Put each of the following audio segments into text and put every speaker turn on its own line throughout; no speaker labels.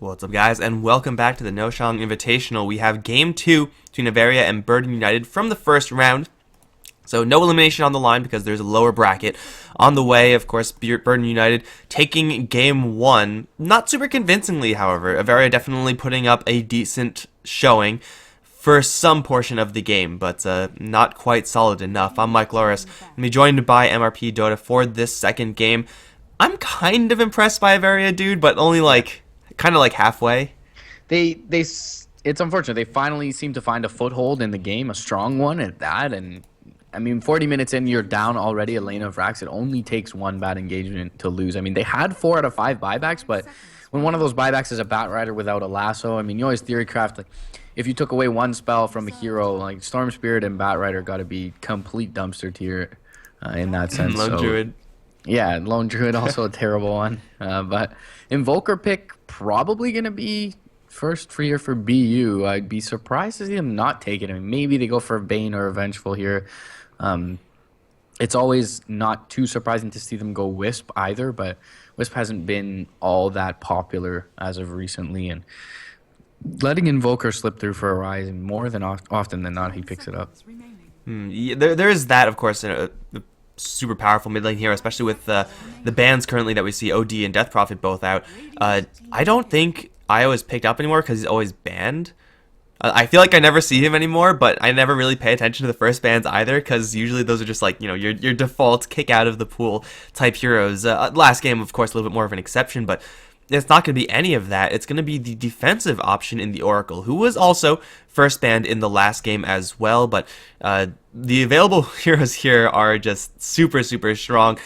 What's up, guys, and welcome back to the NoShang Invitational. We have Game 2 between Averia and Burden United from the first round. So no elimination on the line because there's a lower bracket. On the way, of course, Burden United taking Game 1. Not super convincingly, however. Averia definitely putting up a decent showing for some portion of the game, but not quite solid enough. I'm Mikelorus. I'm joined by Mrpdota for this second game. I'm kind of impressed by Averia, dude, but only kind of like halfway.
It's unfortunate. They finally seem to find a foothold in the game, a strong one at that. And I mean, 40 minutes in, you're down already a lane of racks. It only takes one bad engagement to lose. I mean, they had 4 out of 5 buybacks, but when one of those buybacks is a Bat Rider without a lasso, I mean, you always theorycraft, like, if you took away one spell from a hero, like Storm Spirit and Bat Rider got to be complete dumpster tier in that sense.
Lone Druid.
Yeah, Lone Druid also a terrible one. But Invoker pick probably going to be first for here for BU. I'd be surprised to see them not take it. I mean, maybe they go for Bane or Vengeful here. It's always not too surprising to see them go Wisp either, but Wisp hasn't been all that popular as of recently. And letting Invoker slip through for a Rise, and more than often than not, he picks it up.
Yeah, there is that, of course, a super powerful mid lane hero, especially with the bans currently that we see, OD and Death Prophet both out. I don't think Io is picked up anymore because he's always banned. I feel like I never see him anymore, but I never really pay attention to the first bans either because usually those are just like, you know, your default kick out of the pool type heroes. Last game, of course, a little bit more of an exception, but it's not going to be any of that. It's going to be the defensive option in the Oracle, who was also first banned in the last game as well. But the available heroes here are just super, super strong.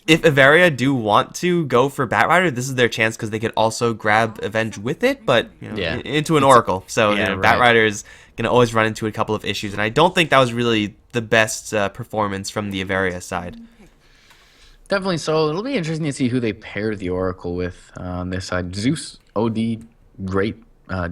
If Averia do want to go for Bat Rider, this is their chance because they could also grab Avenge with it, but into an Oracle. So Bat Rider is going to always run into a couple of issues, and I don't think that was really the best performance from the Averia side.
Definitely so. It'll be interesting to see who they pair the Oracle with on this side. Zeus, OD, great.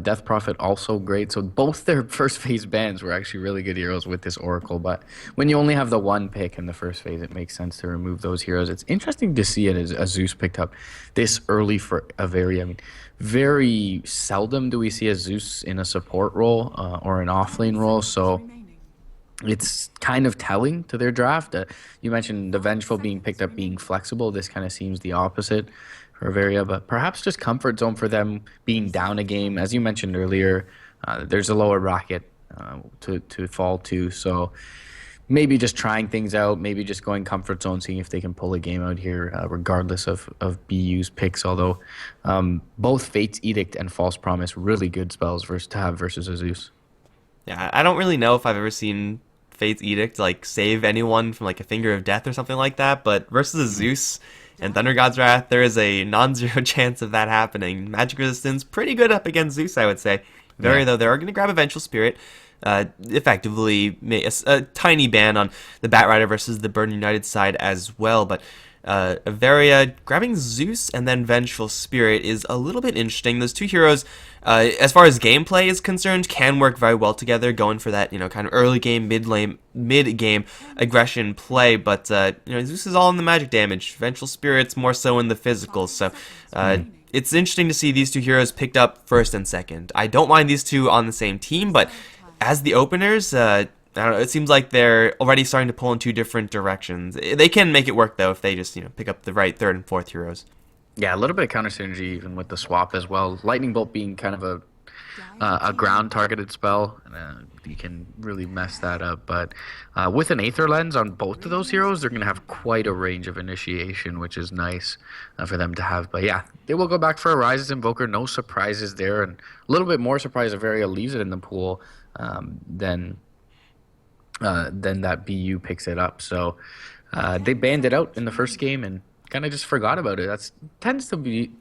Death Prophet, also great. So both their first phase bans were actually really good heroes with this Oracle. But when you only have the one pick in the first phase, it makes sense to remove those heroes. It's interesting to see it as Zeus picked up this early for Averia. I mean, very seldom do we see a Zeus in a support role or an offlane role. So it's kind of telling to their draft. You mentioned the Vengeful being picked up being flexible. This kind of seems the opposite for Averia, but perhaps just comfort zone for them being down a game. As you mentioned earlier, there's a lower bracket to fall to. So maybe just trying things out, maybe just going comfort zone, seeing if they can pull a game out here, regardless of BU's picks. Although both Fate's Edict and False Promise, really good spells to have versus a Zeus.
Yeah, I don't really know if I've ever seen Fate's Edict like save anyone from like a Finger of Death or something like that, but versus a Zeus and Thunder God's Wrath, there is a non-zero chance of that happening. Magic resistance, pretty good up against Zeus, I would say. Though, they are going to grab a Vengeful Spirit. Effectively, a tiny ban on the Bat Rider versus the Burden United side as well, but Averia grabbing Zeus and then Vengeful Spirit is a little bit interesting. Those two heroes, as far as gameplay is concerned, can work very well together, going for that, kind of early game, mid game aggression play. But Zeus is all in the magic damage. Vengeful Spirit's more so in the physical. So it's interesting to see these two heroes picked up first and second. I don't mind these two on the same team, but as the openers, I don't know, it seems like they're already starting to pull in two different directions. They can make it work, though, if they just pick up the right third and fourth heroes.
Yeah, a little bit of counter synergy even with the swap as well. Lightning Bolt being kind of a ground targeted spell, you can really mess that up. But with an Aether Lens on both of those heroes, they're going to have quite a range of initiation, which is nice for them to have. But yeah, they will go back for a Rises Invoker. No surprises there, and a little bit more surprise if Averia leaves it in the pool than that BU picks it up. So they banned it out in the first game and kind of just forgot about it. That tends to be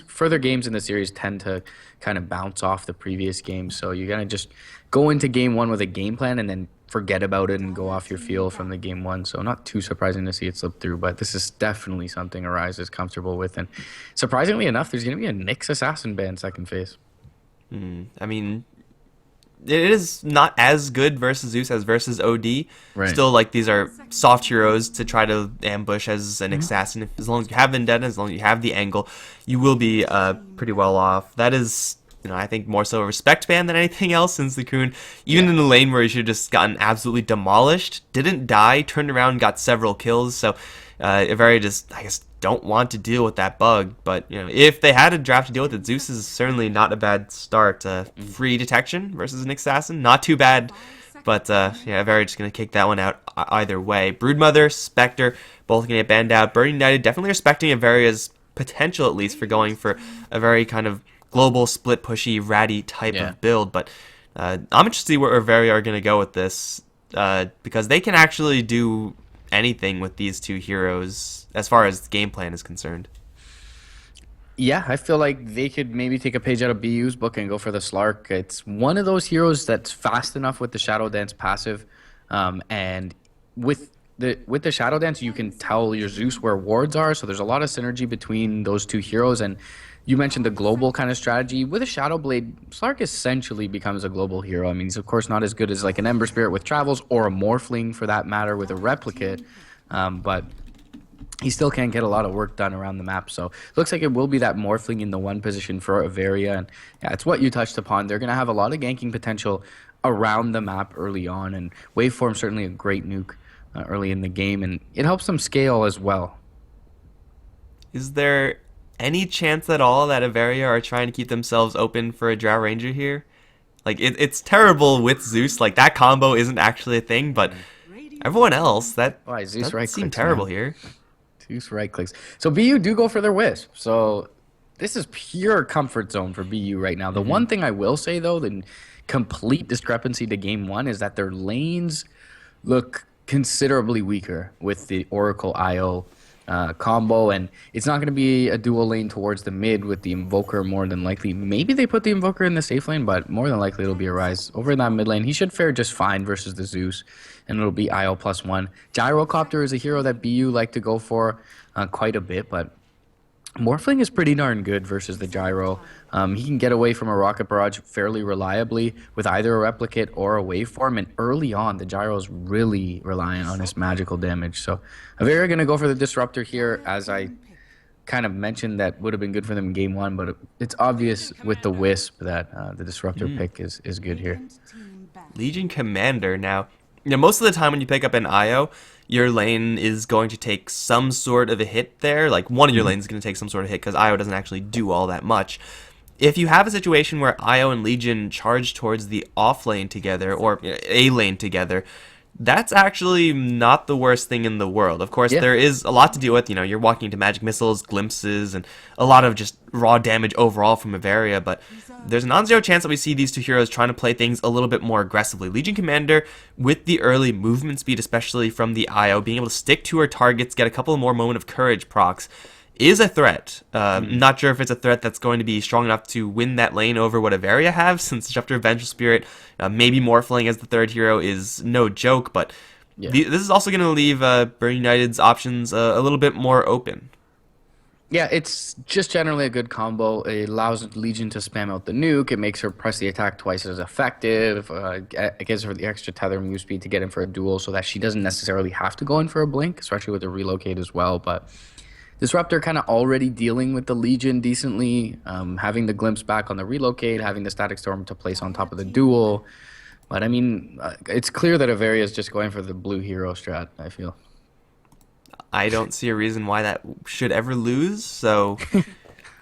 further games in the series tend to kind of bounce off the previous game. So you're gonna just go into game one with a game plan and then forget about it and go off your feel from the game one. So not too surprising to see it slip through, but this is definitely something Arise is comfortable with. And surprisingly enough, there's gonna be a Nyx Assassin ban second phase.
I mean, it is not as good versus Zeus as versus OD.
Right.
Still, like, these are soft heroes to try to ambush as an assassin. As long as you have Vendetta, as long as you have the angle, you will be pretty well off. That is, I think more so a respect ban than anything else, since the Kun, even in the lane where he should have just gotten absolutely demolished, didn't die, turned around, got several kills. So Averia just, I guess, don't want to deal with that bug. But if they had a draft to deal with it, Zeus is certainly not a bad start. Free detection versus an assassin, not too bad. But yeah, Averia just gonna kick that one out either way. Broodmother, Spectre, both gonna get banned out. Burning United definitely respecting Averia's potential, at least, for going for a very kind of global split pushy ratty type of build. But I'm interested to see where Averia are gonna go with this, because they can actually do anything with these two heroes as far as the game plan is concerned.
Yeah, I feel like they could maybe take a page out of BU's book and go for the Slark. It's one of those heroes that's fast enough with the Shadow Dance passive, and with the Shadow Dance, you can tell your Zeus where wards are. So there's a lot of synergy between those two heroes. And you mentioned the global kind of strategy with a Shadow Blade. Slark essentially becomes a global hero. I mean, he's of course not as good as like an Ember Spirit with travels, or a Morphling for that matter with a replicate, but he still can get a lot of work done around the map. So it looks like it will be that Morphling in the one position for Averia. And yeah, it's what you touched upon. They're going to have a lot of ganking potential around the map early on. And Waveform certainly a great nuke early in the game. And it helps them scale as well.
Is there any chance at all that Averia are trying to keep themselves open for a Drow Ranger here? Like, it's terrible with Zeus. Like, that combo isn't actually a thing, but everyone else, that
Zeus
doesn't seem terrible here.
Zeus right clicks. So BU do go for their Wisp. So this is pure comfort zone for BU right now. The one thing I will say, though, the complete discrepancy to game one is that their lanes look considerably weaker with the Oracle IO combo, and it's not going to be a dual lane towards the mid with the Invoker more than likely. Maybe they put the Invoker in the safe lane, but more than likely it'll be a Rise. Over in that mid lane, he should fare just fine versus the Zeus, and it'll be IO +1. Gyrocopter is a hero that BU like to go for quite a bit, but Morphling is pretty darn good versus the Gyro. He can get away from a Rocket Barrage fairly reliably with either a Replicate or a Waveform, and early on, the Gyro is really reliant on his magical damage. So Averia going to go for the Disruptor here, as I kind of mentioned that would have been good for them in game one, but it's obvious with the Wisp that the Disruptor pick is good here.
Legion Commander now. Most of the time when you pick up an IO, your lane is going to take some sort of a hit there. Like, one of your lanes is going to take some sort of hit because IO doesn't actually do all that much. If you have a situation where IO and Legion charge towards the off lane together, or a lane together, that's actually not the worst thing in the world. Of course, there is a lot to deal with. You're walking into magic missiles, glimpses, and a lot of just raw damage overall from Averia, but there's a non-zero chance that we see these two heroes trying to play things a little bit more aggressively. Legion Commander, with the early movement speed, especially from the IO, being able to stick to her targets, get a couple more Moment of Courage procs, is a threat. Not sure if it's a threat that's going to be strong enough to win that lane over what Averia have, since Disruptor, Vengeful Spirit, maybe Morphling as the third hero is no joke, but this is also going to leave Burn United's options a little bit more open.
Yeah, it's just generally a good combo. It allows Legion to spam out the nuke. It makes her press the attack twice as effective. It gives her the extra tether move speed to get in for a duel so that she doesn't necessarily have to go in for a blink, especially with the relocate as well. But Disruptor kind of already dealing with the Legion decently, having the glimpse back on the relocate, having the Static Storm to place on top of the duel. But I mean, it's clear that Averia is just going for the blue hero strat, I feel.
I don't see a reason why that should ever lose, so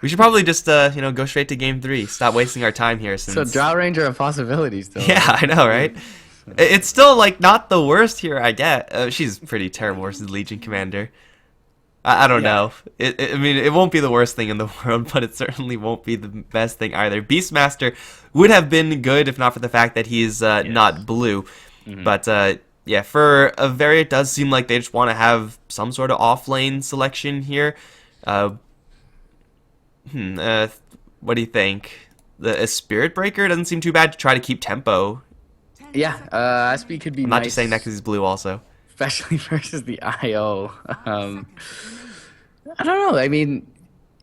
we should probably just go straight to game 3. Stop wasting our time here. Since...
So Drow Ranger a possibility still.
Yeah, I know, right? It's still like not the worst here I get. She's pretty terrible versus Legion Commander. I don't know. I mean, it won't be the worst thing in the world, but it certainly won't be the best thing either. Beastmaster would have been good if not for the fact that he's not blue. But yeah, for Averia, it does seem like they just want to have some sort of off-lane selection here. What do you think? A Spirit Breaker doesn't seem too bad to try to keep tempo.
Yeah, SP could be
I'm
nice.
not just saying that because he's blue also.
Especially versus the IO. I don't know. I mean,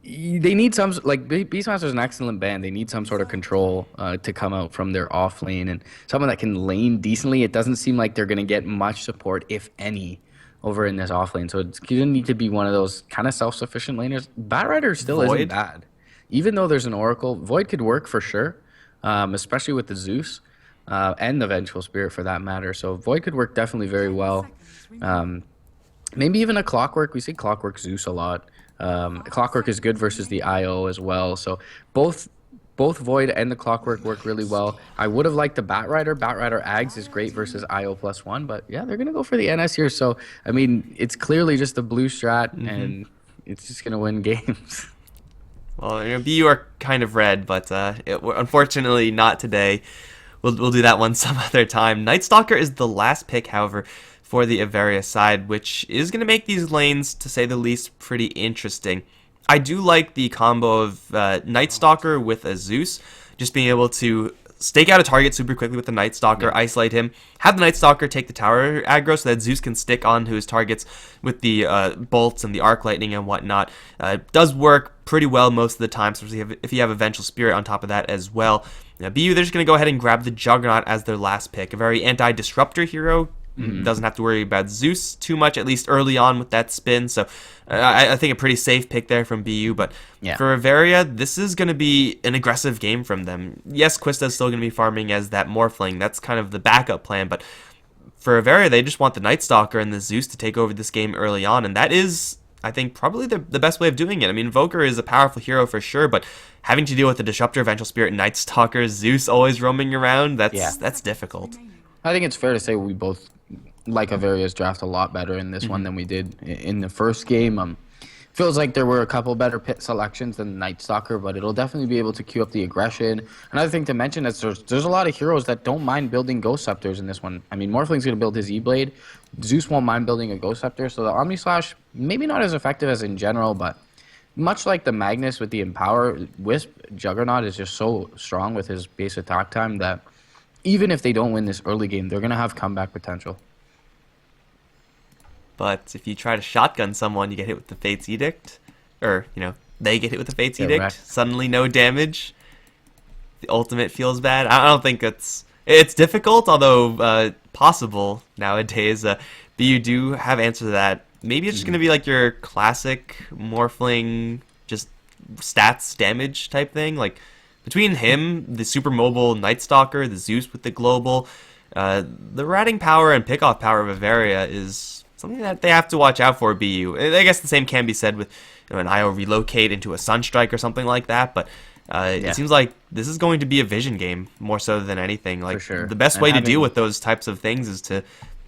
They need some like Beastmaster is an excellent band. They need some sort of control to come out from their off lane and someone that can lane decently. It doesn't seem like they're going to get much support, if any, over in this off lane. So it's going to need to be one of those kind of self-sufficient laners. Batrider still isn't
Void.
bad, even though there's an Oracle. Void could work for sure, especially with the Zeus and the Vengeful Spirit for that matter. So Void could work definitely very well. Um, Maybe even a Clockwork. We see Clockwork Zeus a lot. Clockwork is good versus the IO as well. So both both Void and the Clockwork work really well. I would have liked the Batrider. Batrider Ags is great versus IO +1, but yeah, they're gonna go for the NS here. So I mean, it's clearly just a blue strat, and it's just gonna win games.
Well, BU are kind of red, but unfortunately not today. We'll do that one some other time. Night Stalker is the last pick, however, for the Averia side, which is going to make these lanes, to say the least, pretty interesting. I do like the combo of Night Stalker with a Zeus, just being able to stake out a target super quickly with the Night Stalker, isolate him, have the Night Stalker take the tower aggro so that Zeus can stick onto his targets with the bolts and the arc lightning and whatnot. It does work pretty well most of the time, especially if you have a Vengeful Spirit on top of that as well. BU, they're just going to go ahead and grab the Juggernaut as their last pick. A very anti-disruptor hero. Doesn't have to worry about Zeus too much, at least early on with that spin. So I think a pretty safe pick there from BU. But
Yeah.
for Averia, this is going to be an aggressive game from them. Yes, Quista's still going to be farming as that Morphling. That's kind of the backup plan. But for Averia, they just want the Night Stalker and the Zeus to take over this game early on. And that is, I think, probably the best way of doing it. I mean, Invoker is a powerful hero for sure, but having to deal with the Disruptor, Vengeful Spirit, Night Stalker, Zeus always roaming around,
Yeah.
that's difficult.
I think it's fair to say we both like Averia's draft a lot better in this one than we did in the first game. Feels like there were a couple better pit selections than Night Stalker, but it'll definitely be able to queue up the aggression. Another thing to mention is there's a lot of heroes that don't mind building Ghost Scepters in this one. I mean, Morphling's going to build his E-Blade. Zeus won't mind building a Ghost Scepter, so the Omni Slash, maybe not as effective as in general, but much like the Magnus with the Empower, Wisp Juggernaut is just so strong with his base attack time that even if they don't win this early game, they're going to have comeback potential.
But if you try to shotgun someone, you get hit with the Fate's Edict. Or, they get hit with the Fate's
Get
Edict.
wrecked.
Suddenly no damage. The ultimate feels bad. I don't think it's difficult, although possible nowadays. But you do have answer to that. Maybe it's just going to be like your classic Morphling, just stats damage type thing. Like, between him, the super mobile Night Stalker, the Zeus with the global, the ratting power and pickoff power of Averia is something that they have to watch out for, BU. I guess the same can be said with an IO relocate into a Sunstrike or something like that, but it seems like this is going to be a vision game more so than anything. Like,
sure.
the best
And
way to
having-
deal with those types of things is to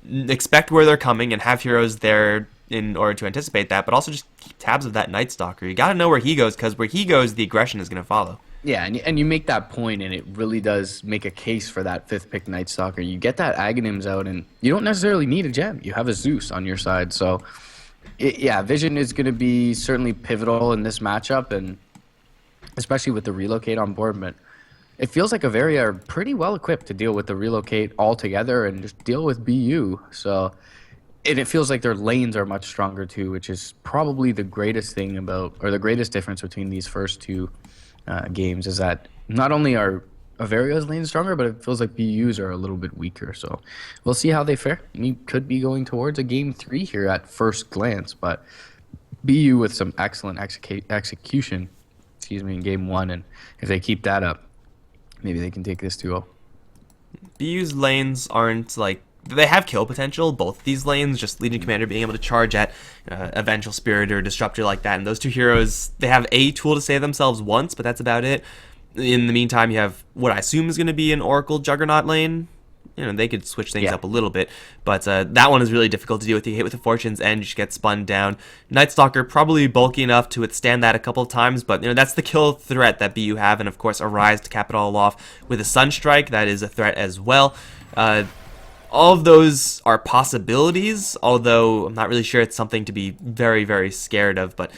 expect where they're coming and have heroes there in order to anticipate that, but also just keep tabs of that Night Stalker. You got to know where he goes, because where he goes, the aggression is going to follow.
Yeah, and you make that point, and it really does make a case for that fifth pick Night Stalker. You get that Aghanims out, and you don't necessarily need a gem. You have a Zeus on your side. So, yeah, Vision is going to be certainly pivotal in this matchup, and especially with the relocate on board. But it feels like Averia are pretty well equipped to deal with the relocate altogether and just deal with BU. So, and it feels like their lanes are much stronger too, which is probably the greatest thing about, or the greatest difference between these first two games, is that not only are Averia's lanes stronger, but it feels like BU's are a little bit weaker. So we'll see how they fare. We could be going towards a game 3 here at first glance, but BU with some excellent execution, in game 1, and if they keep that up, maybe they can take this 2-0.
BU's lanes aren't like, they have kill potential, both of these lanes, just Legion Commander being able to charge at a Vengeful Spirit or Disruptor like that. And those two heroes, they have a tool to save themselves once, but that's about it. In the meantime, you have what I assume is going to be an Oracle Juggernaut lane. They could switch things up a little bit, but that one is really difficult to deal with. You hit with the Fortunes and you just get spun down. Night Stalker probably bulky enough to withstand that a couple of times, but that's the kill threat that BU have, and of course Arise to cap it all off with a Sunstrike. That is a threat as well. All of those are possibilities, although I'm not really sure it's something to be very, very scared of. But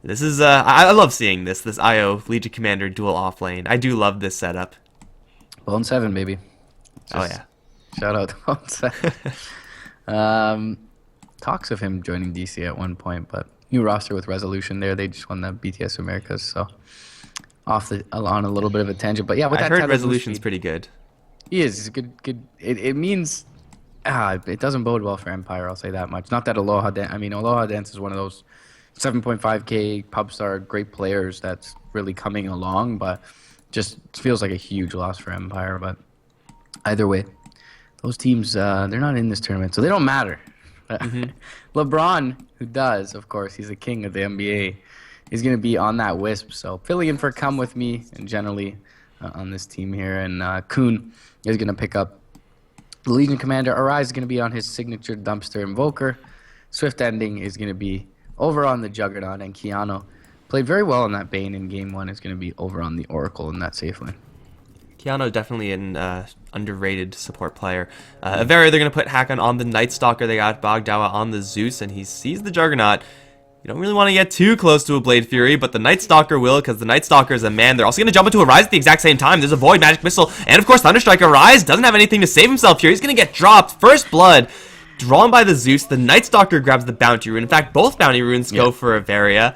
this is, I love seeing this IO Legion Commander dual off lane. I do love this setup.
Bone 7, baby.
Oh yeah.
Shout out to Bone 7. Talks of him joining DC at one point, but new roster with Resolution there. They just won the BTS Americas, so on a little bit of a tangent. But yeah, with
I
that
heard
tether boost
Resolution's
speed,
pretty good.
he is. He's a good. It means it doesn't bode well for Empire. I'll say that much. Not that Aloha Dance is one of those 7.5K pub star great players that's really coming along, but just feels like a huge loss for Empire. But either way, those teams they're not in this tournament, so they don't matter. LeBron, who does, of course, he's the king of the NBA, is going to be on that Wisp. So filling in for Come With Me and generally on this team here. And Kuhn is going to pick up the Legion Commander. Arise is going to be on his signature Dumpster Invoker. Swift Ending is going to be over on the Juggernaut. And Keanu played very well on that Bane in Game 1. Is going to be over on the Oracle in that safe lane.
Keanu definitely an underrated support player. Averia, they're going to put Hakon on the Night Stalker. They got Bogdawa on the Zeus, and he sees the Juggernaut. You don't really want to get too close to a Blade Fury, but the Night Stalker will, because the Night Stalker is a man. They're also going to jump into a Rise at the exact same time. There's a Void, Magic Missile, and of course Thunderstrike. Rise doesn't have anything to save himself here. He's going to get dropped. First Blood, drawn by the Zeus. The Night Stalker grabs the Bounty Rune. In fact, both Bounty Runes go for Averia.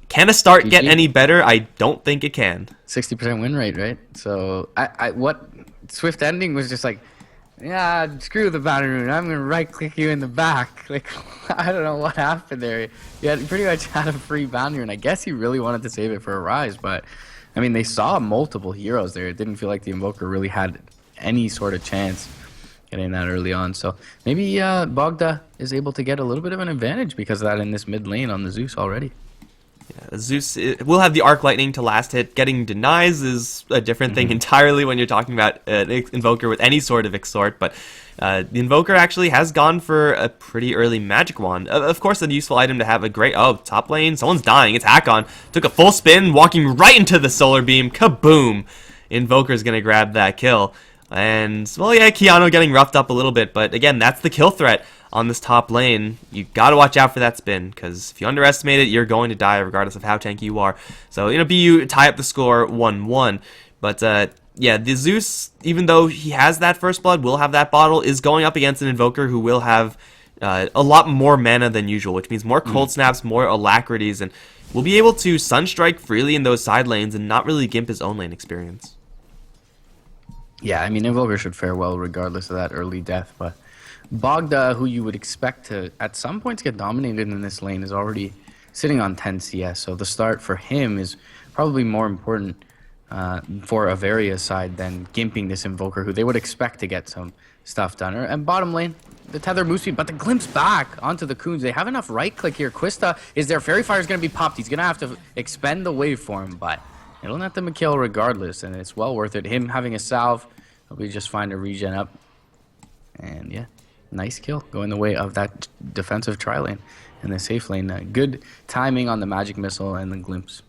Can a start get any better? I don't think it can.
60% win rate, right? So what Swift Ending was just like, yeah, screw the Bounty Rune. I'm gonna right click you in the back. Like, I don't know what happened there. Yeah, he pretty much had a free Bounty Rune. I guess he really wanted to save it for a Rise, but I mean, they saw multiple heroes there. It didn't feel like the Invoker really had any sort of chance getting that early on. So maybe Bogda is able to get a little bit of an advantage because of that in this mid lane on the Zeus already.
Yeah, Zeus will have the Arc Lightning to last hit. Getting denies is a different thing entirely when you're talking about an Invoker with any sort of Exort, but the Invoker actually has gone for a pretty early Magic Wand. Of course, a useful item to have a great... Oh, top lane, someone's dying. It's Hakon. Took a full spin, walking right into the Solar Beam. Kaboom! Invoker's going to grab that kill. And, well, yeah, Keanu getting roughed up a little bit, but again, that's the kill threat on this top lane. You got to watch out for that spin, because if you underestimate it, you're going to die regardless of how tanky you are. So, BU tie up the score 1-1. But, yeah, the Zeus, even though he has that First Blood, will have that bottle, is going up against an Invoker who will have a lot more mana than usual, which means more Cold Snaps, more Alacrities, and will be able to Sunstrike freely in those side lanes and not really gimp his own lane experience.
Yeah, I mean, Invoker should fare well regardless of that early death, but Bogda, who you would expect to at some points get dominated in this lane, is already sitting on 10 CS, so the start for him is probably more important for Averia's side than gimping this Invoker, who they would expect to get some stuff done. And bottom lane, the Tether moves speed, but the glimpse back onto the Coons. They have enough right click here. Quista is there. Fairy Fire is going to be popped. He's going to have to expend the waveform, but it'll net them a kill regardless, and it's well worth it. Him having a salve, he'll be just fine to regen up. And yeah, nice kill going the way of that defensive tri lane and the safe lane. Good timing on the magic missile and the glimpse.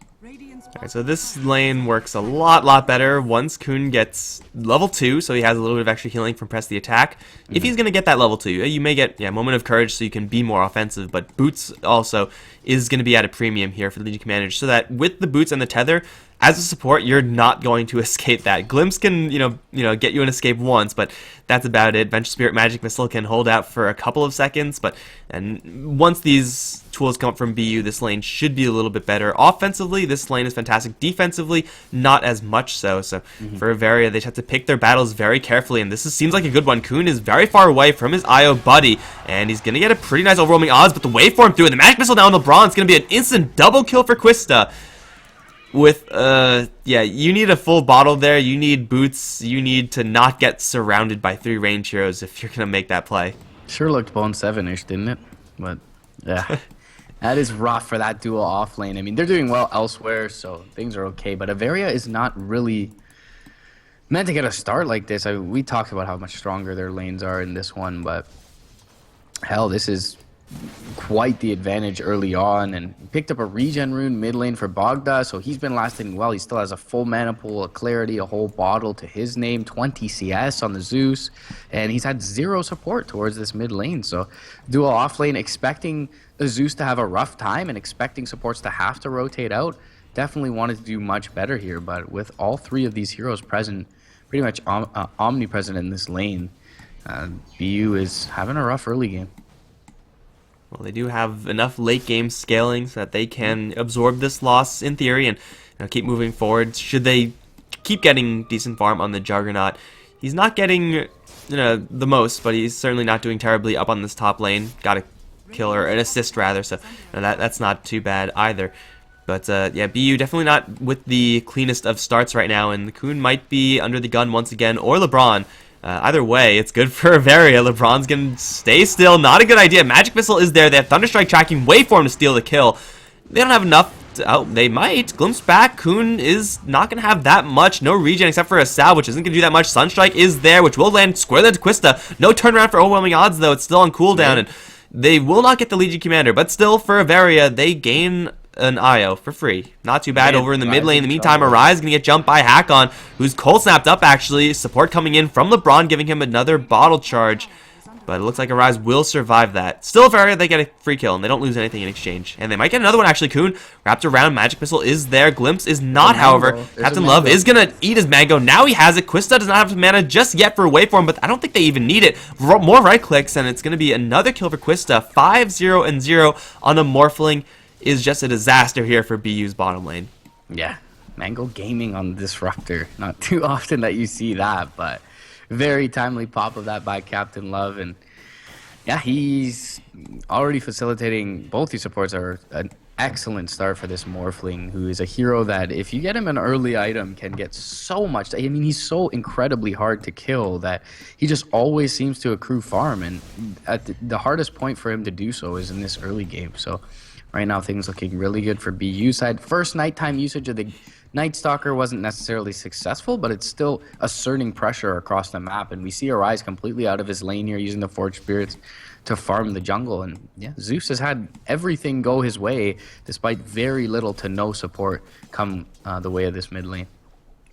Alright, so this lane works a lot better once Kuhn gets level 2, so he has a little bit of extra healing from press the attack. If he's going to get that level 2, you may get Moment of Courage so you can be more offensive, but Boots also is going to be at a premium here for the Legion Commander, so that with the Boots and the Tether, as a support, you're not going to escape that. Glimpse can, get you an escape once, but that's about it. Vengeful Spirit Magic Missile can hold out for a couple of seconds, and once these tools come up from BU, this lane should be a little bit better. Offensively, this lane is fantastic. Defensively, not as much so. So for Averia, they just have to pick their battles very carefully, and seems like a good one. Kuhn is very far away from his IO buddy, and he's going to get a pretty nice overwhelming odds, but the waveform through, and the Magic Missile down on LeBron is going to be an instant double kill for Quista. With, you need a full bottle there, you need Boots, you need to not get surrounded by 3 range heroes if you're going to make that play.
Sure looked Bone 7-ish, didn't it? But, yeah, that is rough for that duo off lane. I mean, they're doing well elsewhere, so things are okay, but Averia is not really meant to get a start like this. We talked about how much stronger their lanes are in this one, but hell, this is quite the advantage early on, and picked up a regen rune mid lane for Bogda, so he's been lasting well. He still has a full mana pool, a clarity, a whole bottle to his name, 20 CS on the Zeus, and he's had 0 support towards this mid lane. So duo off lane, expecting the Zeus to have a rough time and expecting supports to have to rotate out. Definitely wanted to do much better here, but with all 3 of these heroes present, pretty much omnipresent in this lane, BU is having a rough early game.
Well, they do have enough late game scaling so that they can absorb this loss in theory and keep moving forward. Should they keep getting decent farm on the Juggernaut, he's not getting the most, but he's certainly not doing terribly up on this top lane. Got a kill, or an assist rather, so that's not too bad either. But yeah, BU definitely not with the cleanest of starts right now, and Kun might be under the gun once again, or LeBron. Either way, it's good for Averia. LeBron's gonna stay still. Not a good idea. Magic Missile is there. They have Thunderstrike tracking. Wait for him to steal the kill. They don't have enough. Oh, they might. Glimpse back. Kun is not going to have that much. No regen except for a Sal, which isn't going to do that much. Sunstrike is there, which will land squarely into Quista. No turnaround for overwhelming odds, though. It's still on cooldown, and they will not get the Legion Commander. But still, for Averia, they gain an IO for free. Not too bad over in the mid lane. In the meantime, Arise is going to get jumped by Hakon, who's cold snapped up, actually. Support coming in from LeBron, giving him another bottle charge. But it looks like Arise will survive that. Still, Averia, they get a free kill, and they don't lose anything in exchange. And they might get another one, actually. Kun wrapped around. Magic Missile is there. Glimpse is not, however. Captain Love is going to eat his mango. Now he has it. Quista does not have mana just yet for a waveform, but I don't think they even need it. More right clicks, and it's going to be another kill for Quista. 5-0-0 on a Morphling is just a disaster here for BU's bottom lane.
Yeah, Mango gaming on Disruptor. Not too often that you see that, but very timely pop of that by Captain Love. And yeah, he's already facilitating. Both these supports are an excellent start for this Morphling, who is a hero that if you get him an early item can get so much. I mean, he's so incredibly hard to kill that he just always seems to accrue farm, and at the hardest point for him to do so is in this early game. So right now things looking really good for BU side. First nighttime usage of the Night Stalker wasn't necessarily successful, but it's still asserting pressure across the map, and we see Arise completely out of his lane here using the Forge Spirits to farm the jungle. And yeah, Zeus has had everything go his way despite very little to no support come the way of this mid lane.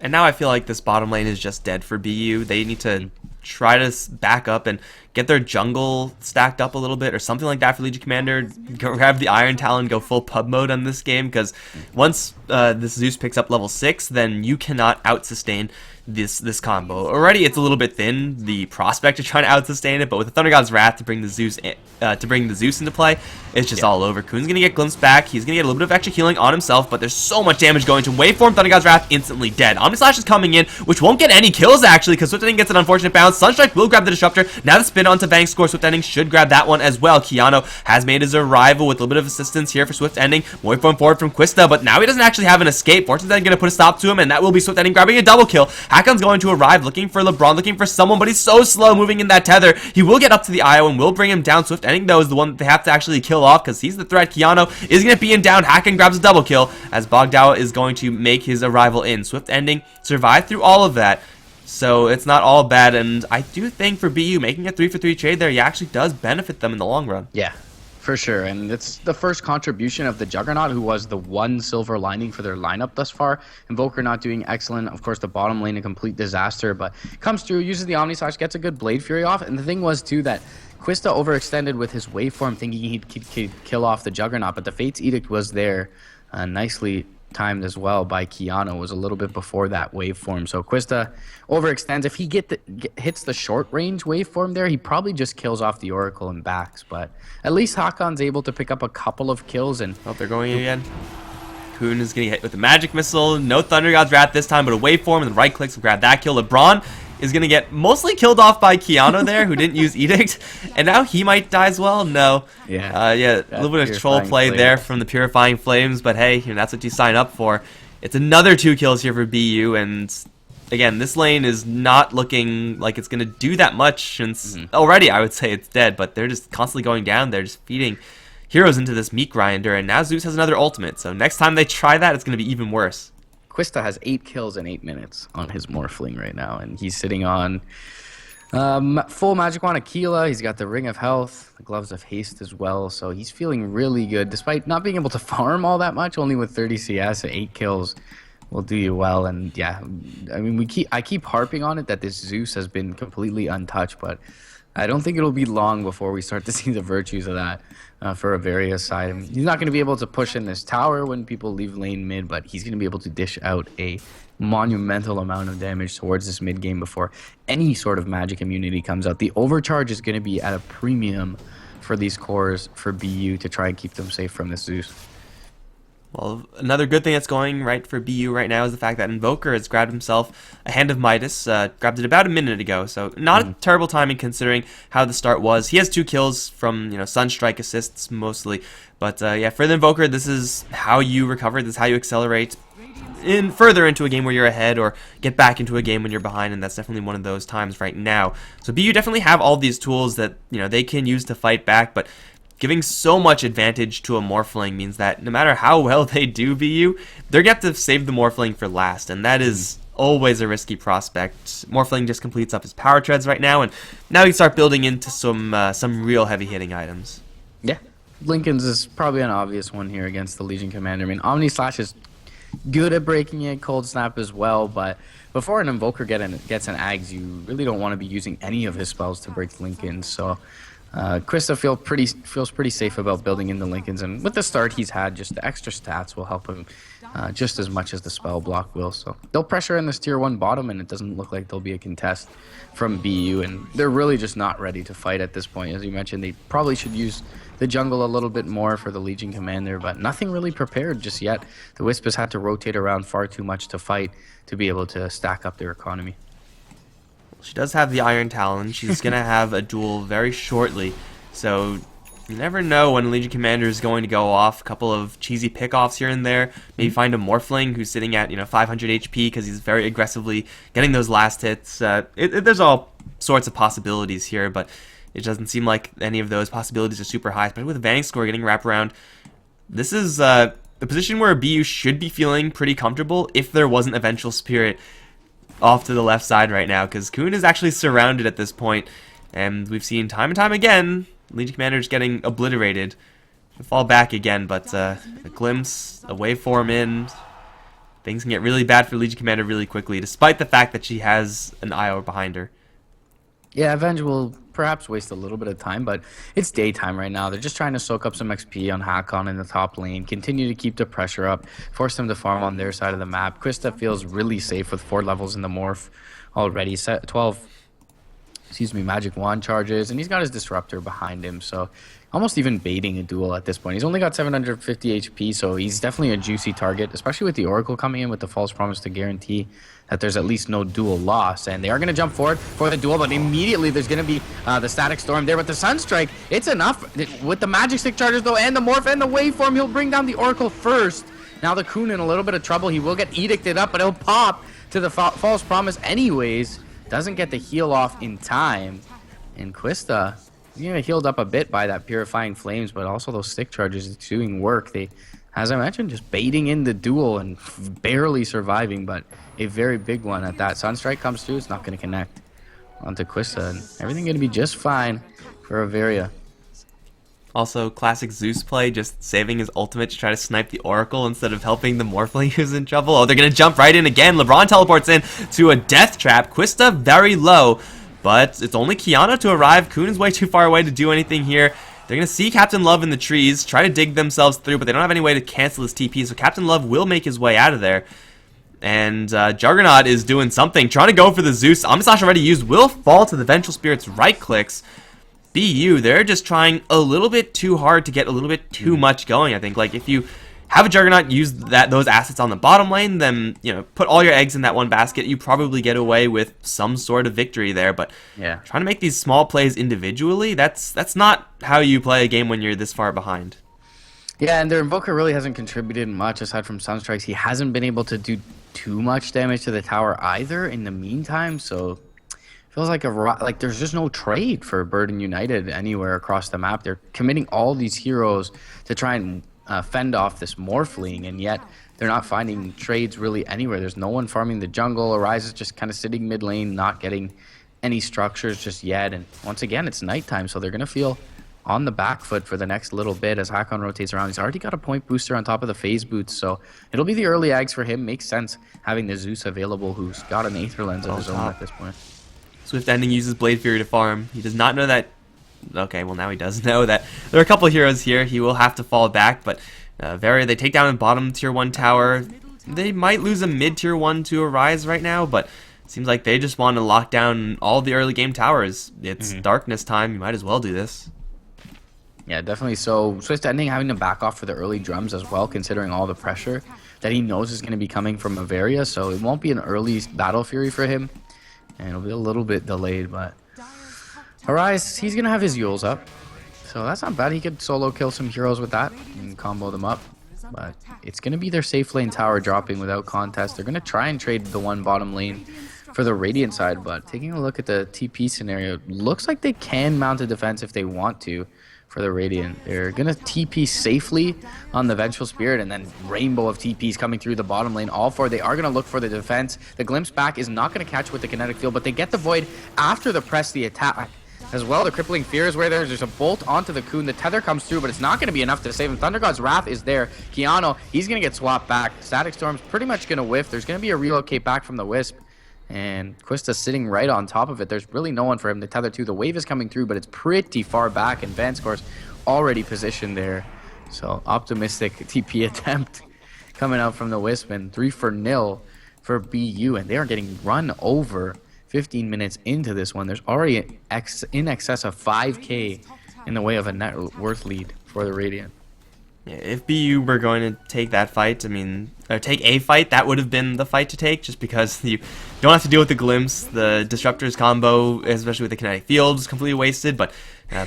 And now I feel like this bottom lane is just dead for BU. They need to try to back up and get their jungle stacked up a little bit or something like that for Legion Commander. Grab the Iron Talon, go full pub mode on this game, because once this Zeus picks up level 6, then you cannot out-sustain this combo. Already it's a little bit thin, the prospect of trying to out-sustain it, but with the Thunder God's Wrath to bring the Zeus into play, it's just all over. Kun's gonna get glimpsed back, he's gonna get a little bit of extra healing on himself, but there's so much damage going to Waveform. Thunder God's Wrath instantly dead. Omnislash is coming in, which won't get any kills actually, because Swift Ending gets an unfortunate bounce. Sunstrike will grab the Disruptor. Now the spin onto Bang score. Swift Ending should grab that one as well. Keanu has made his arrival with a little bit of assistance here for Swift Ending. Waveform forward from Quista, but now he doesn't actually have an escape. Fortune's then gonna put a stop to him, and that will be Swift Ending grabbing a double kill. Hakon's going to arrive, looking for LeBron, looking for someone, but he's so slow moving in that tether. He will get up to the IO and will bring him down. Swift Ending, though, is the one that they have to actually kill off because he's the threat. Keanu is going to be in down. Hakon grabs a double kill as Bogdawa is going to make his arrival in. Swift Ending survived through all of that, so it's not all bad, and I do think for BU, making a 3-for-3 trade there, he actually does benefit them in the long run.
Yeah, for sure, and it's the first contribution of the Juggernaut, who was the one silver lining for their lineup thus far. Invoker not doing excellent. Of course, the bottom lane a complete disaster, but comes through, uses the Omnislash, gets a good Blade Fury off, and the thing was, too, that Quista overextended with his waveform, thinking he'd kill off the Juggernaut, but the Fate's Edict was there, nicely timed as well by Keanu. Was a little bit before that waveform, so Quista overextends. If he hits the short range waveform there, he probably just kills off the Oracle and backs, but at least Hakon's able to pick up a couple of kills. And
oh, they're going again. Kun is getting hit with the Magic Missile. No Thunder God's Wrath this time, but a waveform, and the right clicks and grab that kill. LeBron is going to get mostly killed off by Keanu there, who didn't use Edict, and now he might die as well. No.
Yeah.
Yeah, a little bit of troll play there from the Purifying Flames, but hey, that's what you sign up for. It's another 2 kills here for BU, and again, this lane is not looking like it's going to do that much since already I would say it's dead, but they're just constantly going down. They're just feeding heroes into this meat grinder, and now Zeus has another ultimate, so next time they try that, it's going to be even worse.
Quista has 8 kills in 8 minutes on his Morphling right now, and he's sitting on full Magic Wand Aquila. He's got the Ring of Health, the Gloves of Haste as well, so he's feeling really good, despite not being able to farm all that much. Only with 30 CS, 8 kills will do you well. And yeah, I mean, I keep harping on it that this Zeus has been completely untouched, but I don't think it'll be long before we start to see the virtues of that for Averia's side. I mean, he's not going to be able to push in this tower when people leave lane mid, but he's going to be able to dish out a monumental amount of damage towards this mid game before any sort of magic immunity comes out. The overcharge is going to be at a premium for these cores for BU to try and keep them safe from this Zeus.
Well, another good thing that's going right for BU right now is the fact that Invoker has grabbed himself a Hand of Midas, grabbed it about a minute ago, so not a terrible timing considering how the start was. He has 2 kills from, Sunstrike assists mostly, but yeah, for the Invoker, this is how you recover, this is how you accelerate further into a game where you're ahead or get back into a game when you're behind, and that's definitely one of those times right now. So BU definitely have all these tools that, they can use to fight back, but giving so much advantage to a Morphling means that no matter how well they do BU, they're going to have to save the Morphling for last, and that is always a risky prospect. Morphling just completes up his power treads right now, and now he can start building into some real heavy-hitting items.
Yeah, Lincoln's is probably an obvious one here against the Legion Commander. I mean, Omni Slash is good at breaking it, Cold Snap as well, but before an Invoker gets an Ags, you really don't want to be using any of his spells to break Lincoln, so Krista feels pretty safe about building into Lincolns, and with the start he's had, just the extra stats will help him just as much as the spell block will. So they'll pressure in this tier 1 bottom, and it doesn't look like there'll be a contest from BU, and they're really just not ready to fight at this point. As you mentioned, they probably should use the jungle a little bit more for the Legion Commander, but nothing really prepared just yet. The Wisp has had to rotate around far too much to fight to be able to stack up their economy.
She does have the Iron Talon. She's going to have a duel very shortly. So you never know when Legion Commander is going to go off. A couple of cheesy pickoffs here and there. Maybe find a Morphling who's sitting at 500 HP because he's very aggressively getting those last hits. There's all sorts of possibilities here, but it doesn't seem like any of those possibilities are super high. Especially with Vanning Score getting wrapped around. This is the position where BU should be feeling pretty comfortable if there wasn't a Vengeful Spirit off to the left side right now, because Kuhn is actually surrounded at this point, and we've seen time and time again Legion Commander just getting obliterated. Fall back again, but a glimpse, a waveform in, things can get really bad for Legion Commander really quickly, despite the fact that she has an IO behind her.
Yeah, Avenge will perhaps waste a little bit of time, but it's daytime right now. They're just trying to soak up some XP on Hakon in the top lane, continue to keep the pressure up, force them to farm on their side of the map. Krista feels really safe with 4 levels in the Morph already. 12 magic wand charges, and he's got his disruptor behind him, so almost even baiting a duel at this point. He's only got 750 HP, so he's definitely a juicy target, especially with the Oracle coming in with the false promise to guarantee that there's at least no duel loss. And they are going to jump forward for the duel, but immediately there's going to be the Static Storm there with the Sunstrike. It's enough with the Magic Stick charges though, and the Morph and the Waveform. He'll bring down the Oracle first. Now the Kuhn in a little bit of trouble. He will get edicted up, but he'll pop to the false promise anyways. Doesn't get the heal off in time. And Quista, healed up a bit by that Purifying Flames, but also those stick charges doing work. They, as I mentioned, just baiting in the duel and barely surviving, but a very big one at that. Sunstrike comes through, it's not going to connect onto Quista, and everything going to be just fine for Averia.
Also, classic Zeus play, just saving his ultimate to try to snipe the Oracle instead of helping the Morphling who's in trouble. Oh, they're going to jump right in again. LeBron teleports in to a death trap. Quista very low, but it's only Kiana to arrive. Kuhn is way too far away to do anything here. They're going to see Captain Love in the trees, try to dig themselves through, but they don't have any way to cancel his TP, so Captain Love will make his way out of there. And Juggernaut is doing something, trying to go for the Zeus. Omnislash already used, will fall to the Vengeful Spirit's right clicks. BU, they're just trying a little bit too hard to get a little bit too much going, I think. Like, if you have a Juggernaut use those assets on the bottom lane, then, put all your eggs in that one basket, you probably get away with some sort of victory there. But
yeah,
trying to make these small plays individually, that's not how you play a game when you're this far behind.
Yeah, and their Invoker really hasn't contributed much aside from Sunstrikes. He hasn't been able to do too much damage to the tower either in the meantime, so feels like there's just no trade for Burden United anywhere across the map. They're committing all these heroes to try and fend off this Morphling, and yet they're not finding trades really anywhere. There's no one farming the jungle. Arise is just kind of sitting mid lane, not getting any structures just yet. And once again, it's nighttime, so they're going to feel on the back foot for the next little bit as Hakon rotates around. He's already got a point booster on top of the phase boots, so it'll be the early Ags for him. Makes sense having the Zeus available, who's got an Aether Lens of his own at this point.
Swift Ending uses Blade Fury to farm. He does not know that. Okay, well, now he does know that there are a couple heroes here. He will have to fall back, but Averia, they take down a bottom tier 1 tower. They might lose a mid tier 1 to Arise right now, but it seems like they just want to lock down all the early game towers. It's darkness time. You might as well do this.
Yeah, definitely. So Swift Ending having to back off for the early drums as well, considering all the pressure that he knows is going to be coming from Averia. So it won't be an early Battle Fury for him, and it'll be a little bit delayed. But Arise, he's going to have his Yules up. So that's not bad. He could solo kill some heroes with that and combo them up. But it's going to be their safe lane tower dropping without contest. They're going to try and trade the one bottom lane for the Radiant side. But taking a look at the TP scenario, looks like they can mount a defense if they want to for the Radiant. They're going to TP safely on the Vengeful Spirit, and then rainbow of TPs coming through the bottom lane. All four, they are going to look for the defense. The Glimpse back is not going to catch with the kinetic field, but they get the Void after the press the attack. As well, the Crippling Fear is where there's a bolt onto the Coon. The tether comes through, but it's not going to be enough to save him. Thunder God's Wrath is there. Keanu, he's going to get swapped back. Static Storm's pretty much going to whiff. There's going to be a relocate back from the Wisp. And Quista sitting right on top of it. There's really no one for him to tether to. The wave is coming through, but it's pretty far back, and Vanscore's already positioned there. So, optimistic TP attempt coming out from the Wisp, and 3-0 for BU, and they are getting run over 15 minutes into this one. There's already in excess of 5K in the way of a net worth lead for the Radiant.
Yeah, if BU were going to take that fight, I mean, or take a fight, that would have been the fight to take, just because you don't have to deal with the Glimpse. The Disruptors combo, especially with the Kinetic Field, is completely wasted, but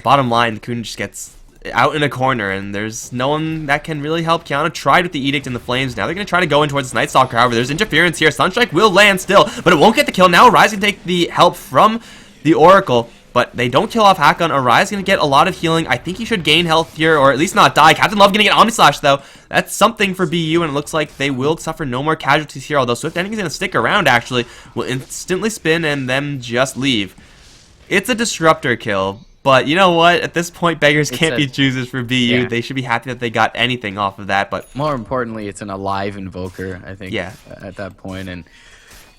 bottom line, the Kun just gets out in a corner, and there's no one that can really help. Keanu tried with the Edict and the Flames. Now they're going to try to go in towards this Night Stalker. However, there's interference here. Sunstrike will land still, but it won't get the kill. Now Arise can take the help from the Oracle, but they don't kill off Hakon. Arise going to get a lot of healing. I think he should gain health here, or at least not die. Captain Love going to get Omni Slash, though. That's something for BU, and it looks like they will suffer no more casualties here, although Swift Ending is going to stick around, actually. Will instantly spin and then just leave. It's a Disruptor kill. But you know what? At this point, beggars can't be choosers for BU. Yeah. They should be happy that they got anything off of that. But
more importantly, it's an alive Invoker, I think, at that point. And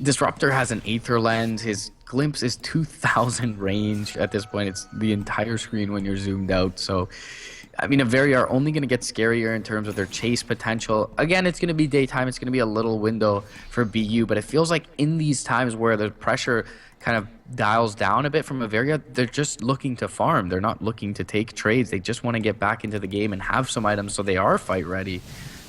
Disruptor has an Aether Lens. His Glimpse is 2,000 range at this point. It's the entire screen when you're zoomed out. So, I mean, Averia are only going to get scarier in terms of their chase potential. Again, it's going to be daytime. It's going to be a little window for BU. But it feels like in these times where the pressure kind of dials down a bit from Averia, they're just looking to farm. They're not looking to take trades. They just want to get back into the game and have some items so they are fight ready.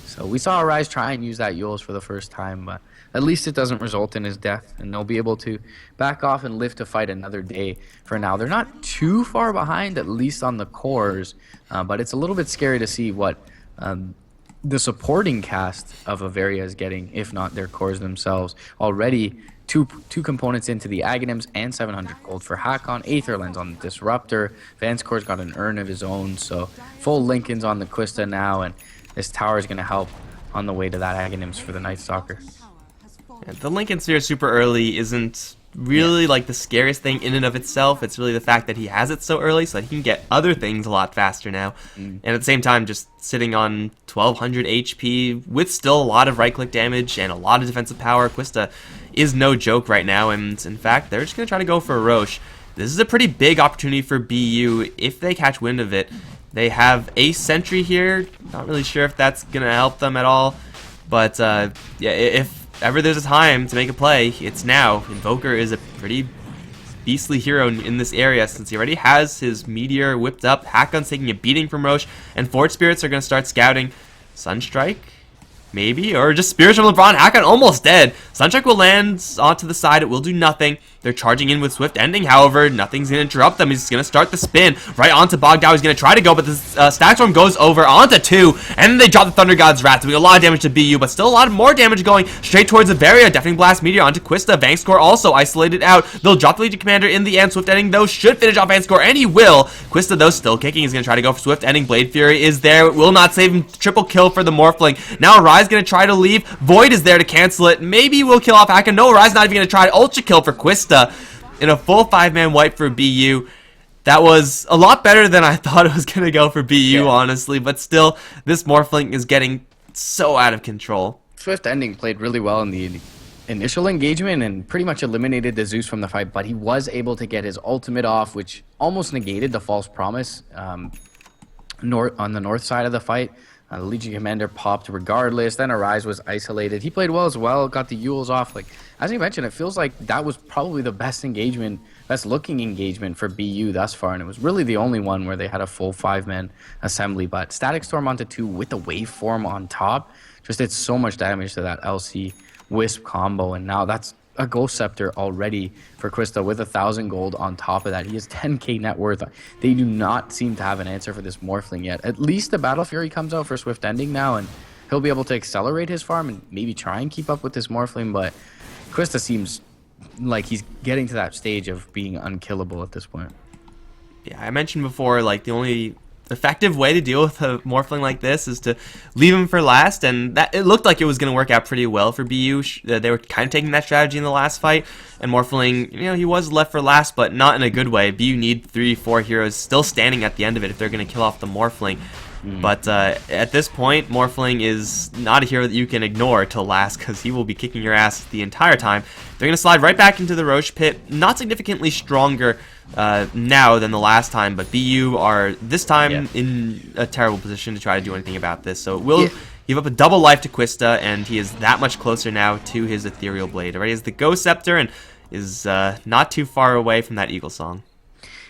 So we saw Arise try and use that Yules for the first time, but at least it doesn't result in his death, and they'll be able to back off and live to fight another day for now. They're not too far behind, at least on the cores, but it's a little bit scary to see what the supporting cast of Averia is getting, if not their cores themselves. Already two components into the Aghanims and 700 gold for Hakon. Aether Lens on the Disruptor. Vanscore's got an urn of his own, so full Lincoln's on the Quista now, and this tower is going to help on the way to that Aghanims for the Night Stalker.
Yeah, the Lincoln Sphere super early isn't really like the scariest thing in and of itself. It's really the fact that he has it so early so that he can get other things a lot faster now. And at the same time, just sitting on 1200 HP with still a lot of right click damage and a lot of defensive power, Quista is no joke right now, and in fact they're just going to try to go for Roche. This is a pretty big opportunity for BU if they catch wind of it. They have a sentry here, not really sure if that's going to help them at all, but yeah, if ever there's a time to make a play, it's now. Invoker is a pretty beastly hero in this area since he already has his Meteor whipped up. Hakon's taking a beating from Roche, and Forge Spirits are going to start scouting. Sunstrike? Maybe? Or just Spirits from LeBron. Hakon almost dead. Sunstrike will land onto the side. It will do nothing. They're charging in with Swift Ending, however. Nothing's going to interrupt them. He's going to start the spin right onto Bogdao. He's going to try to go, but the Static Storm goes over onto 2, and then they drop the Thunder God's Wrath, doing a lot of damage to BU, but still a lot more damage going straight towards Averia. Deafening Blast Meteor onto Quista. Vangscore also isolated out. They'll drop the Legion Commander in the end. Swift Ending, though, should finish off Vangscore, and he will. Quista, though, still kicking. He's going to try to go for Swift Ending. Blade Fury is there. It will not save him. Triple kill for the Morphling. Now Arise going to try to leave. Void is there to cancel it. Maybe we'll kill off Hakon. No, Arise not even going to try Ultra Kill for Quista. In a full 5-man wipe for BU. That was a lot better than I thought it was going to go for BU, honestly. But still, this Morphling is getting so out of control.
Swift Ending played really well in the initial engagement and pretty much eliminated the Zeus from the fight. But he was able to get his ultimate off, which almost negated the false promise on the north side of the fight. The Legion Commander popped regardless. Then Arise was isolated. He played well as well. Got the Yules off. Like as you mentioned, it feels like that was probably the best engagement, best looking engagement for BU thus far, and it was really the only one where they had a full 5-man assembly. But Static Storm onto 2 with the waveform on top just did so much damage to that LC Wisp combo, and now that's a Ghost Scepter already for Quista with 1,000 gold on top of that. He has 10k net worth. They do not seem to have an answer for this Morphling yet. At least the Battle Fury comes out for Swift Ending now, and he'll be able to accelerate his farm and maybe try and keep up with this Morphling, but Quista seems like he's getting to that stage of being unkillable at this point.
Yeah, I mentioned before, like, the only effective way to deal with a Morphling like this is to leave him for last, and that it looked like it was going to work out pretty well for BU. They were kind of taking that strategy in the last fight, and Morphling, you know, he was left for last, but not in a good way. BU need 3-4 heroes still standing at the end of it if they're going to kill off the Morphling. But at this point, Morphling is not a hero that you can ignore till last, because he will be kicking your ass the entire time. They're going to slide right back into the Roche pit, not significantly stronger now than the last time, but BU are this time in a terrible position to try to do anything about this. So it will give up a double life to Quista, and he is that much closer now to his Ethereal Blade. Already has the Ghost Scepter and is not too far away from that Eagle Song.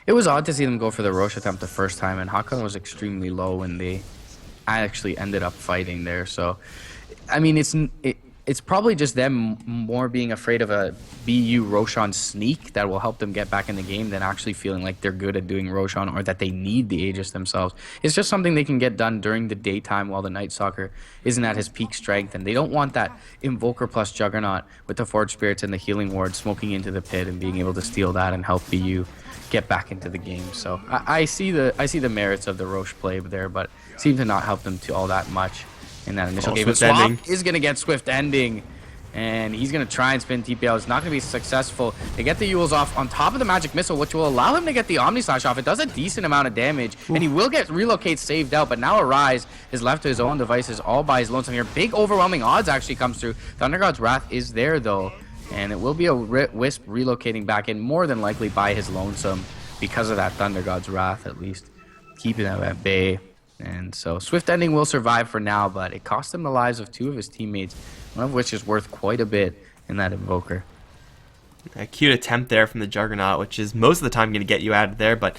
It was odd to see them go for the Roche attempt the first time, and Hakan was extremely low when they actually ended up fighting there. So, I mean, it's probably just them more being afraid of a BU Roshan sneak that will help them get back in the game than actually feeling like they're good at doing Roshan or that they need the Aegis themselves. It's just something they can get done during the daytime while the Night Stalker isn't at his peak strength, and they don't want that Invoker plus Juggernaut with the Forge Spirits and the Healing Ward smoking into the pit and being able to steal that and help BU get back into the game. So I see the merits of the Roche play there, but seem to not help them to all that much in that initial game.
Swift
Swap
ending
is going to get Swift Ending, and he's going to try and spin TPL. It's not going to be successful. They get the Yules off on top of the Magic Missile, which will allow him to get the Omni Slash off. It does a decent amount of damage, and he will get Relocate saved out, but now Arise is left to his own devices all by his lonesome here. Big overwhelming odds actually comes through. Thunder God's Wrath is there, though, and it will be a Wisp relocating back in, more than likely by his lonesome, because of that Thunder God's Wrath, at least keeping them at bay. And so Swift Ending will survive for now, but it cost him the lives of 2 of his teammates, one of which is worth quite a bit in that Invoker.
A cute attempt there from the Juggernaut, which is most of the time going to get you out of there, but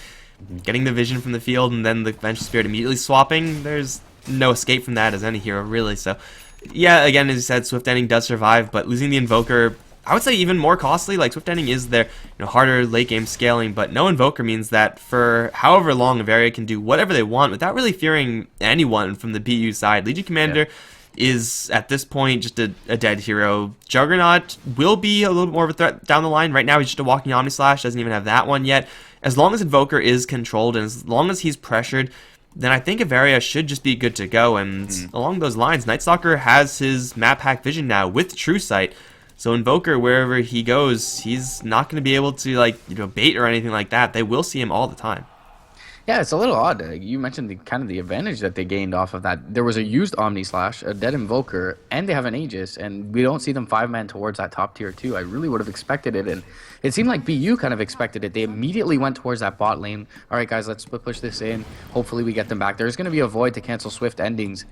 getting the vision from the field and then the Vengeful Spirit immediately swapping, there's no escape from that as any hero, really. So, yeah, again, as you said, Swift Ending does survive, but losing the Invoker, I would say even more costly. Like, Swift Ending is their harder late game scaling, but no Invoker means that for however long Averia can do whatever they want without really fearing anyone from the BU side. Legion Commander is at this point just a dead hero. Juggernaut will be a little bit more of a threat down the line. Right now he's just a walking Omni Slash, doesn't even have that one yet. As long as Invoker is controlled and as long as he's pressured, then I think Averia should just be good to go. And along those lines, Night Stalker has his map hack vision now with True Sight. So Invoker, wherever he goes, he's not going to be able to bait or anything like that. They will see him all the time.
Yeah, it's a little odd. You mentioned the advantage that they gained off of that. There was a used Omni Slash, a dead Invoker, and they have an Aegis, and we don't see them 5-man towards that top tier 2. I really would have expected it, and it seemed like BU kind of expected it. They immediately went towards that bot lane. All right, guys, let's split push this in. Hopefully we get them back. There's going to be a void to cancel Swift Endings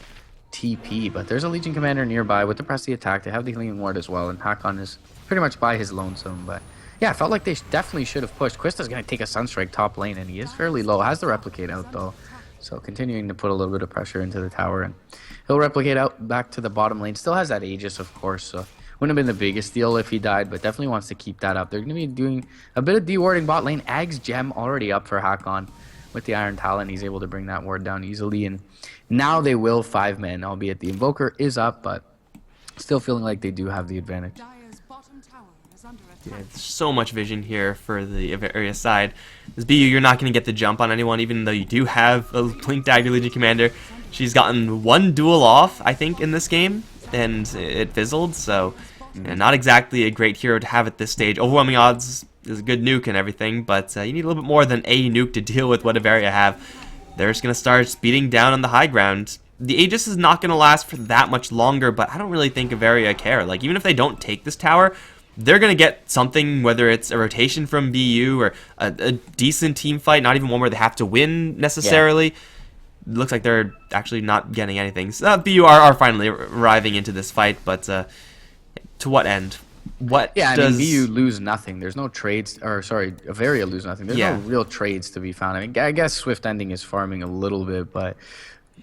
TP, but there's a Legion Commander nearby with the press the attack. They have the Healing Ward as well, and Hakon is pretty much by his lonesome, but yeah, I felt like they definitely should have pushed. Quista's going to take a Sunstrike top lane, and he is fairly low. Has the Replicate out, though, so continuing to put a little bit of pressure into the tower, and he'll Replicate out back to the bottom lane. Still has that Aegis, of course, so wouldn't have been the biggest deal if he died, but definitely wants to keep that up. They're going to be doing a bit of dewarding bot lane. Ag's Gem already up for Hakon. With the Iron Talon, he's able to bring that ward down easily, and now they will 5-man, albeit the Invoker is up, but still feeling like they do have the advantage.
Yeah, there's so much vision here for the Averia side. As BU, you're not going to get the jump on anyone, even though you do have a Blink Dagger Legion Commander. She's gotten one duel off, I think, in this game, and it fizzled, so not exactly a great hero to have at this stage. Overwhelming odds is a good nuke and everything, but you need a little bit more than a nuke to deal with what Averia have. They're just going to start speeding down on the high ground. The Aegis is not going to last for that much longer, but I don't really think Averia care. Like, even if they don't take this tower, they're going to get something, whether it's a rotation from BU or a decent team fight, not even one where they have to win necessarily. looks like they're actually not getting anything. So, BU are finally arriving into this fight, but to what end? What
Yeah, I
does...
mean, BU lose nothing. There's no trades, or sorry, Averia lose nothing. There's no real trades to be found. I mean, I guess Swift Ending is farming a little bit, but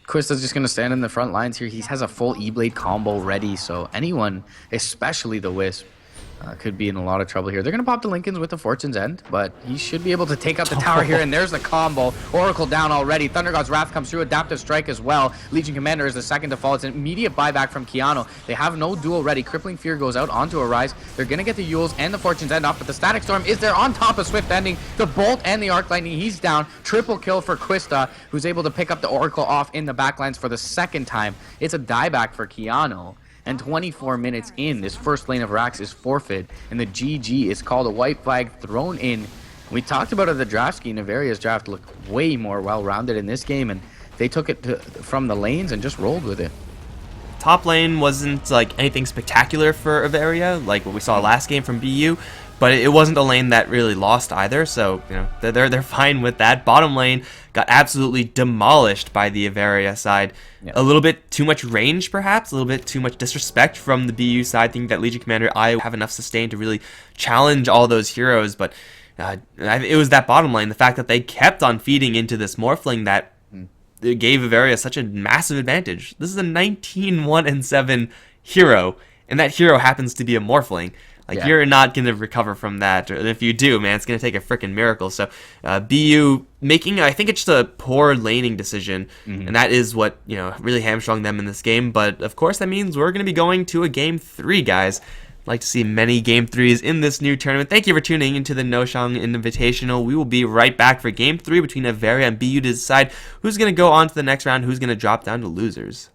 Quista's just going to stand in the front lines here. He has a full E-Blade combo ready, so anyone, especially the Wisp, could be in a lot of trouble here. They're going to pop the Lincolns with the Fortune's End, but he should be able to take out the tower here, and there's the combo. Oracle down already. Thunder God's Wrath comes through. Adaptive Strike as well. Legion Commander is the second to fall. It's an immediate buyback from Keanu. They have no duel ready. Crippling Fear goes out onto a Rise. They're going to get the Yules and the Fortune's End off, but the Static Storm is there on top of Swift Ending. The Bolt and the Arc Lightning, he's down. Triple kill for Quista, who's able to pick up the Oracle off in the backlines for the second time. It's a dieback for Keanu. And 24 minutes in, this first lane of racks is forfeit, and the GG is called. A white flag thrown in. We talked about it, the draft scheme. Averia's draft looked way more well-rounded in this game, and they took it from the lanes and just rolled with it.
Top lane wasn't like anything spectacular for Averia, like what we saw last game from BU, but it wasn't a lane that really lost either, so you know they're fine with that. Bottom lane got absolutely demolished by the Averia side. Yeah. A little bit too much range, perhaps, a little bit too much disrespect from the BU side. I think that Legion Commander I have enough sustain to really challenge all those heroes, but it was that bottom lane, the fact that they kept on feeding into this Morphling that it gave Averia such a massive advantage. This is a 19-1-7 hero, and that hero happens to be a Morphling. Like, you're not going to recover from that. And if you do, man, it's going to take a freaking miracle. So, BU making, I think it's just a poor laning decision. And that is what, you know, really hamstrung them in this game. But, of course, that means we're going to be going to a Game 3, guys. I'd like to see many Game 3s in this new tournament. Thank you for tuning into the NoShang Invitational. We will be right back for Game 3 between Averia and BU to decide who's going to go on to the next round, who's going to drop down to losers.